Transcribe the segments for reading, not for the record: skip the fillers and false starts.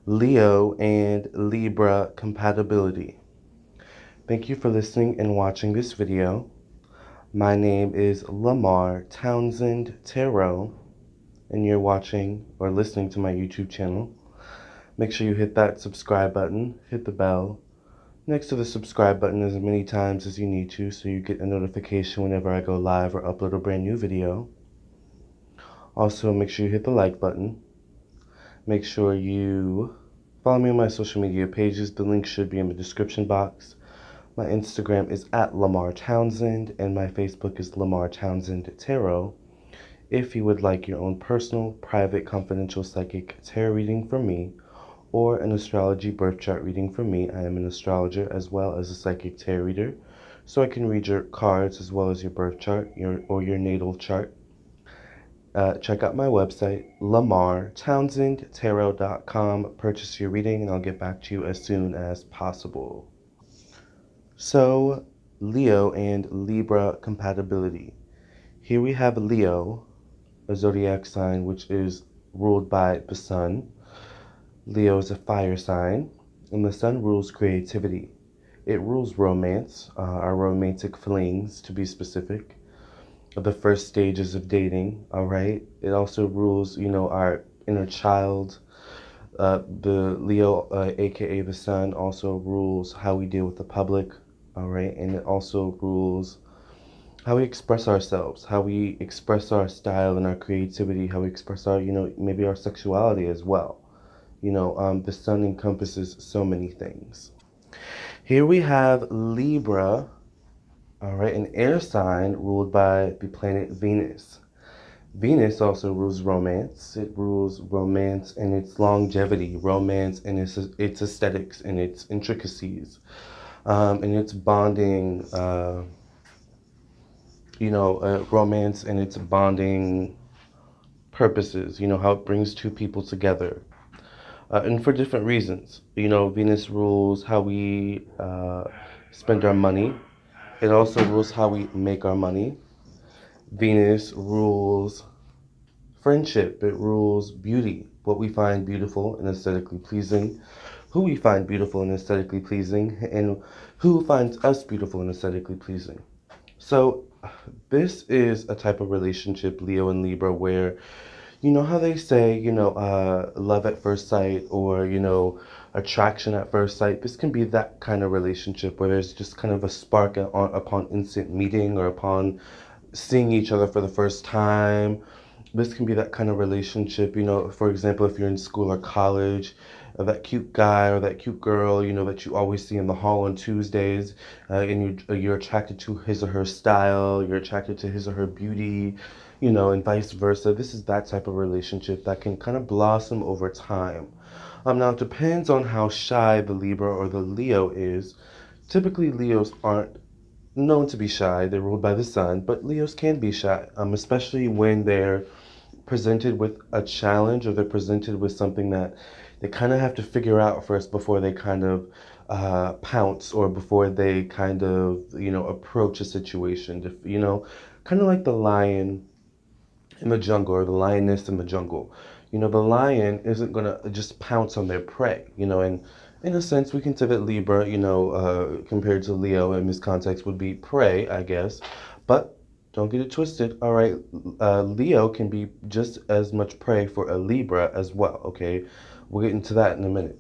Leo and Libra Compatibility. Thank you for listening and watching this video. My name is Lamarr Townsend Tarot, and you're watching or listening to my YouTube channel. Make sure you hit that subscribe button, hit the bell next to the subscribe button as many times as you need to so you get a notification whenever I go live or upload a brand new video. Also, make sure you hit the like button. Make sure you follow me on my social media pages. The link should be in the description box. My Instagram is at Lamarr Townsend, and my Facebook is Lamarr Townsend Tarot. If you would like your own personal, private, confidential psychic tarot reading from me, or an astrology birth chart reading from me, I am an astrologer as well as a psychic tarot reader, so I can read your cards as well as your birth chart or your natal chart. Check out my website, lamarrtownsendtarot.com. Purchase your reading, and I'll get back to you as soon as possible. So, Leo and Libra compatibility. Here we have Leo, a zodiac sign which is ruled by the sun. Leo is a fire sign, and the sun rules creativity. It rules romance, our romantic flings, to be specific. The first stages of dating, all right? It also rules, our inner child. The Leo, aka the sun, also rules how we deal with the public, all right? And it also rules how we express ourselves, how we express our style and our creativity, how we express our, maybe our sexuality as well. The sun encompasses so many things. Here we have Libra, all right, an air sign ruled by the planet Venus. Venus also rules romance. It rules romance and its longevity, romance and its aesthetics and its intricacies, and its bonding, romance and its bonding purposes, how it brings two people together. And for different reasons. Venus rules how we spend our money. It also rules how we make our money. Venus rules friendship. It rules beauty, what we find beautiful and aesthetically pleasing, who we find beautiful and aesthetically pleasing, and who finds us beautiful and aesthetically pleasing. So this is a type of relationship, Leo and Libra, where you know how they say, love at first sight or, attraction at first sight. This can be that kind of relationship where there's just kind of a spark upon instant meeting or upon seeing each other for the first time. This can be that kind of relationship, for example, if you're in school or college, that cute guy or that cute girl, that you always see in the hall on Tuesdays, and you're attracted to his or her style, you're attracted to his or her beauty, and vice versa. This is that type of relationship that can kind of blossom over time. Now, it depends on how shy the Libra or the Leo is. Typically, Leos aren't known to be shy. They're ruled by the sun, but Leos can be shy, especially when they're presented with a challenge or they're presented with something that they kind of have to figure out first before they kind of pounce or before they kind of, approach a situation. Kind of like the lion in the jungle or the lioness in the jungle. The lion isn't going to just pounce on their prey, and in a sense, we can say that Libra, compared to Leo in this context would be prey, I guess. But don't get it twisted, all right? Leo can be just as much prey for a Libra as well, okay? We'll get into that in a minute.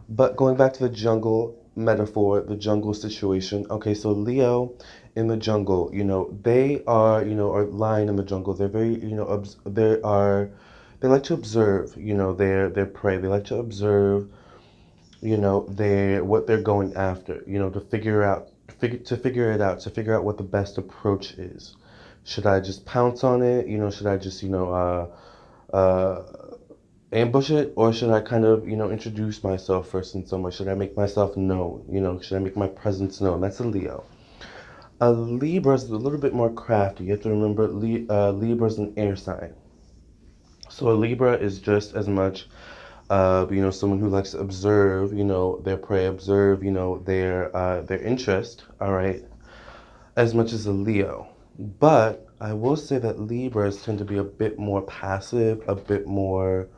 But going back to the jungle metaphor, the jungle situation, okay, so Leo in the jungle, they are, are lying in the jungle. They're very, they like to observe, their prey. They like to observe, what they're going after, to figure it out, to figure out what the best approach is. Should I just pounce on it? Should I just, ambush it, or should I kind of, introduce myself first in some way? Should I make myself known? Should I make my presence known? That's a Leo. A Libra is a little bit more crafty. You have to remember Libra is an air sign. So a Libra is just as much, someone who likes to observe, their prey, observe, their interest, all right, as much as a Leo. But I will say that Libras tend to be a bit more passive, a bit more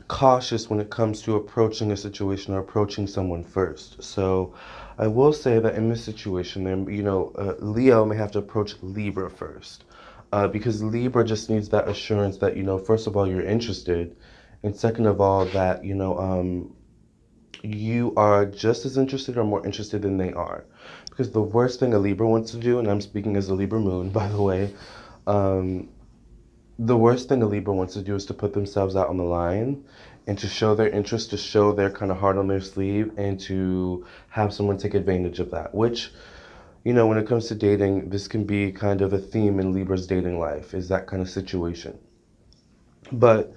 cautious when it comes to approaching a situation or approaching someone first. So I will say that in this situation, then, Leo may have to approach Libra first. Because Libra just needs that assurance that, first of all, you're interested. And second of all, that, you are just as interested or more interested than they are. Because the worst thing a Libra wants to do, and I'm speaking as a Libra moon, by the way, um, the worst thing a Libra wants to do is to put themselves out on the line and to show their interest, to show their kind of heart on their sleeve, and to have someone take advantage of that. Which, when it comes to dating, this can be kind of a theme in Libra's dating life, is that kind of situation. But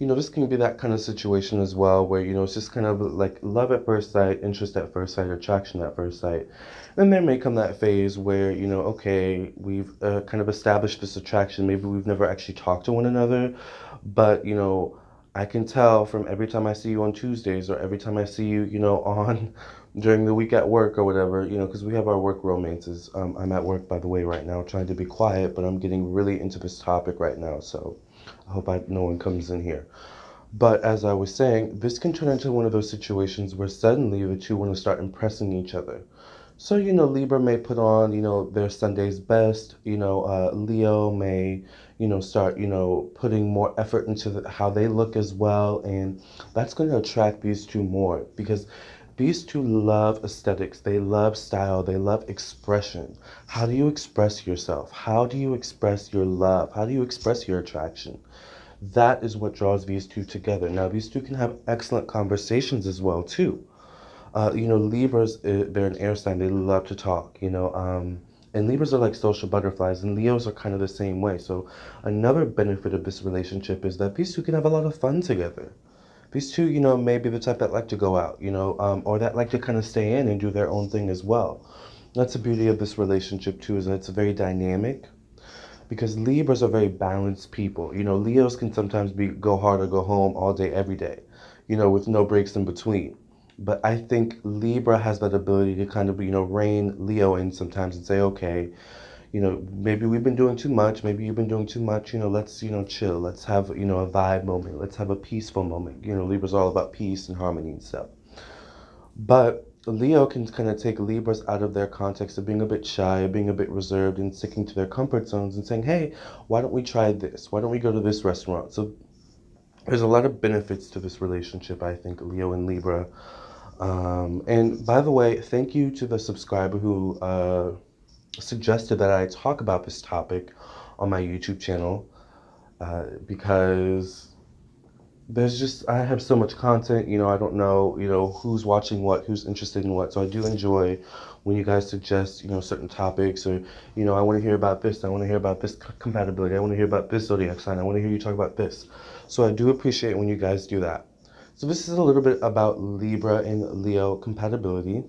this can be that kind of situation as well, where, it's just kind of like love at first sight, interest at first sight, attraction at first sight. Then there may come that phase where, okay, we've kind of established this attraction. Maybe we've never actually talked to one another, but, I can tell from every time I see you on Tuesdays or every time I see you, on during the week at work or whatever, because we have our work romances. I'm at work, by the way, right now, trying to be quiet, but I'm getting really into this topic right now, so I hope no one comes in here. But as I was saying, this can turn into one of those situations where suddenly the two want to start impressing each other. So, Libra may put on, their Sunday's best. Leo may, start, putting more effort into how they look as well. And that's going to attract these two more because these two love aesthetics. They love style. They love expression. How do you express yourself? How do you express your love? How do you express your attraction? That is what draws these two together. Now, these two can have excellent conversations as well, too. Libras, they're an air sign. They love to talk, and Libras are like social butterflies, and Leos are kind of the same way. So another benefit of this relationship is that these two can have a lot of fun together. These two, may be the type that like to go out, or that like to kind of stay in and do their own thing as well. That's the beauty of this relationship, too, is that it's very dynamic because Libras are very balanced people. Leos can sometimes go hard or go home all day, every day, with no breaks in between. But I think Libra has that ability to kind of, rein Leo in sometimes and say, okay, maybe we've been doing too much. Maybe you've been doing too much. Let's, chill. Let's have, a vibe moment. Let's have a peaceful moment. Libra's all about peace and harmony and stuff. But Leo can kind of take Libras out of their context of being a bit shy, being a bit reserved, and sticking to their comfort zones and saying, hey, why don't we try this? Why don't we go to this restaurant? So there's a lot of benefits to this relationship, I think, Leo and Libra. And by the way, thank you to the subscriber who suggested that I talk about this topic on my YouTube channel because I have so much content, I don't know, who's watching what, who's interested in what. So I do enjoy when you guys suggest, certain topics or, I want to hear about this. I want to hear about this compatibility. I want to hear about this zodiac sign. I want to hear you talk about this. So I do appreciate when you guys do that. So this is a little bit about Libra and Leo compatibility.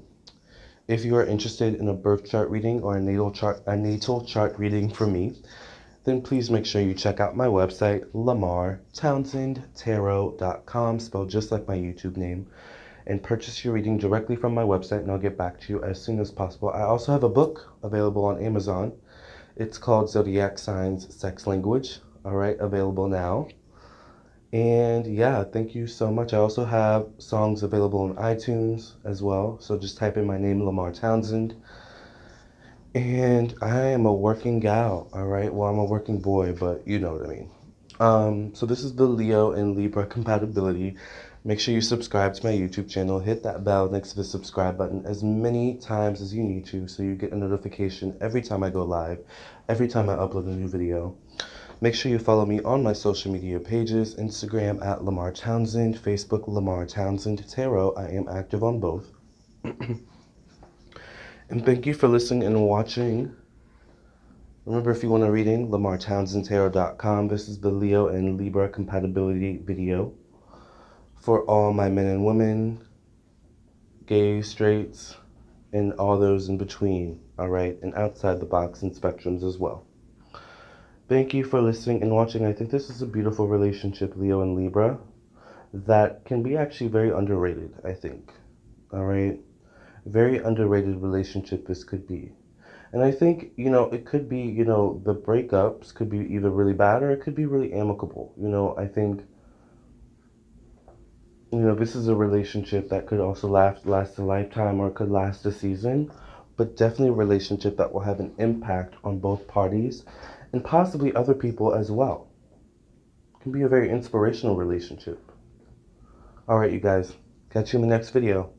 If you are interested in a birth chart reading or a natal chart reading from me, then please make sure you check out my website, Lamarr, TownsendTarot.com, spelled just like my YouTube name, and purchase your reading directly from my website, and I'll get back to you as soon as possible. I also have a book available on Amazon. It's called Zodiac Signs, Sex Language, all right, available now. And yeah, thank you so much. I also have songs available on iTunes as well, so just type in my name, Lamarr Townsend. And I am a working gal, all right? Well, I'm a working boy, but you know what I mean. So this is the Leo and Libra compatibility. Make sure you subscribe to my YouTube channel. Hit that bell next to the subscribe button as many times as you need to so you get a notification every time I go live, every time I upload a new video. Make sure you follow me on my social media pages, Instagram at Lamarr Townsend, Facebook Lamarr Townsend Tarot. I am active on both. And thank you for listening and watching. Remember, if you want a reading, LamarrTownsendTarot.com. This is the Leo and Libra compatibility video for all my men and women, gays, straights, and all those in between, all right? And outside the box and spectrums as well. Thank you for listening and watching. I think this is a beautiful relationship, Leo and Libra, that can be actually very underrated, I think. All right? Very underrated relationship this could be. And I think, it could be, the breakups could be either really bad or it could be really amicable. I think You know, this is a relationship that could also last a lifetime or could last a season, but definitely a relationship that will have an impact on both parties and possibly other people as well. It can be a very inspirational relationship. All right, you guys. Catch you in the next video.